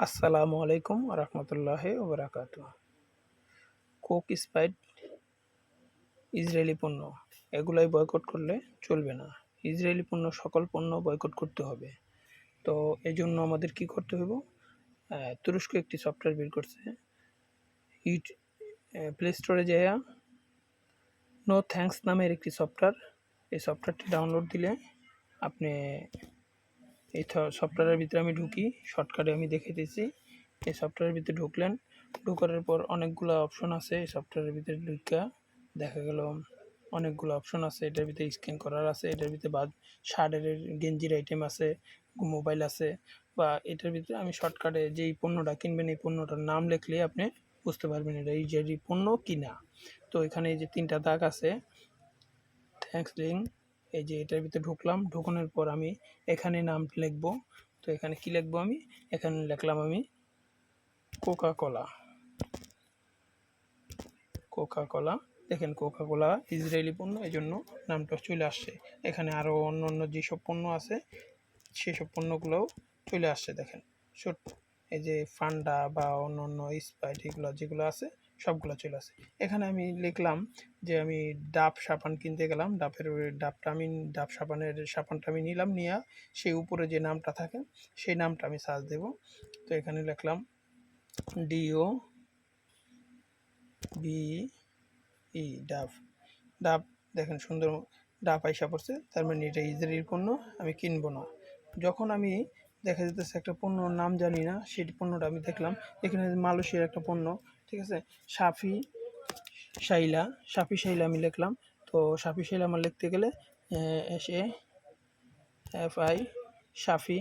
আসসালামু আলাইকুম রহমতুল্লাহি ওবরাকাতুহ। কোক, স্প্রাইট ইসরায়েলি পণ্য, এগুলাই বয়কট করলে চলবে না। ইসরায়েলি পণ্য সকল পণ্য বয়কট করতে হবে। তো এই জন্য আমাদের কি করতে হবে? তুরস্ক একটি সফটওয়্যার বের করছে। প্লে স্টোরে যাইয়া নো থ্যাঙ্কস নামের একটি সফটওয়্যার, এই সফটওয়্যারটি ডাউনলোড দিলে আপনি এই সফটওয়্যারের ভিতরে আমি ঢুকি, শর্টকাটে আমি দেখে দিয়েছি। এই সফটওয়্যারের ভিতরে ঢুকলেন, ঢোকার পর অনেকগুলো অপশন আছে। এই সফটওয়্যারের ভিতরে ঢুকা দেখা গেল অনেকগুলো অপশন আছে। এটার ভিতরে স্ক্যান করার আছে, এটার ভিতরে শার্টের গেঞ্জির আইটেম আছে, মোবাইল আছে, বা এটার ভিতরে আমি শর্টকাটে যেই পণ্যটা কিনবেন এই পণ্যটার নাম লিখলে আপনি বুঝতে পারবেন এটা ইসরায়েলি পণ্য কিনা। তো এখানে এই যে 3টা দাগ আছে, থ্যাঙ্কস লিঙ্ক, এই যে এটার ভিতরে ঢুকলাম। ঢোকানোর পর আমি এখানে নাম লিখব। তো এখানে কি লিখবো? আমি এখানে লিখলাম আমি কোকা কোলা। কোকা কোলা, দেখেন কোকা কোলা ইসরায়েলি পণ্য, এই জন্য নামটা চলে আসছে। এখানে আরও অন্য অন্য যেসব পণ্য আছে সেসব পণ্যগুলোও চলে আসছে। দেখেন ছোট্ট এই যে ফান্ডা বা অন্য অন্য স্প্রাইট এগুলো যেগুলো আছে সবগুলো চলে আসে। এখানে আমি লিখলাম যে আমি ডাব সাবান কিনতে গেলাম, ডাব সাবানটা আমি নিলাম, নিয়ে সেই উপরে যে নামটা থাকে সেই নামটা আমি সার্চ দেব। তো এখানে লিখলাম DO BE ডাব। ডাব, দেখেন সুন্দর ডাব আইসা পড়ছে, তার মানে এটা ইসরায়েলি পণ্য, আমি কিনবো না। যখন আমি দেখা যেতেছে একটা পণ্যর নাম জানি না, সেই পণ্যটা আমি দেখলাম এখানে মালয়েশিয়ার একটা পণ্য, ঠিক আছে, সাফি শাইলা আমি লিখলাম। তো সাফি শাইলা আমার লিখতে গেলে SAFI সাফি,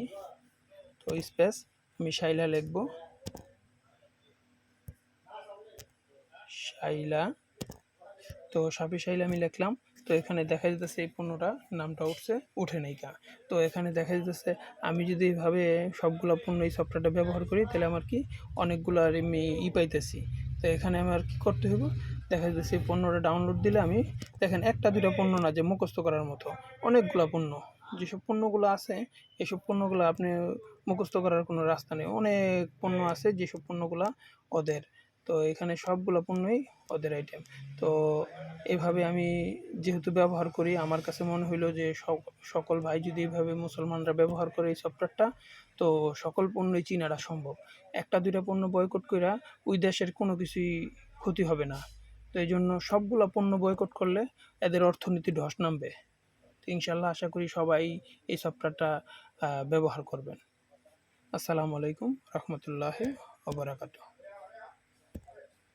তো স্পেস আমি শাইলা লিখবো, শাইলা। তো সাফি শাইলা আমি লিখলাম। তো এখানে দেখা যেতেছে এই পণ্যটা নামটা উঠে নাই কা। তো এখানে দেখা যেতেছে আমি যদি এইভাবে সবগুলো পণ্য এই সফটওয়্যারটা ব্যবহার করি তাহলে আমার কি অনেকগুলো আর আমি পাইতেছি। তো এখানে আমার কি করতে হবে? দেখা যাচ্ছে এই পণ্যটা ডাউনলোড দিলে আমি দেখেন একটা দুটো পণ্য না যে মুখস্থ করার মতো, অনেকগুলো পণ্য। যেসব পণ্যগুলো আছে এসব পণ্যগুলো আপনি মুখস্থ করার কোনো রাস্তা নেই। অনেক পণ্য আছে যেসব পণ্যগুলো ওদের। তো এখানে সবগুলো পণ্যই ওদের আইটেম। তো এভাবে আমি যেহেতু ব্যবহার করি, আমার কাছে মনে হইলো যে সকল ভাই যদি এভাবে মুসলমানরা ব্যবহার করে এই সফটওয়্যারটা, তো সকল পণ্যই চিনারা সম্ভব। একটা দুইটা পণ্য বয়কট কইরা ওই দেশের কোনো কিছুই ক্ষতি হবে না। তো এই জন্য সবগুলো পণ্য বয়কট করলে এদের অর্থনীতি ধস নামবে। তো ইনশাল্লাহ আশা করি সবাই এই সফটওয়্যারটা ব্যবহার করবেন। আসসালামু আলাইকুম রহমতুল্লাহি ওয়া বারাকাতুহু।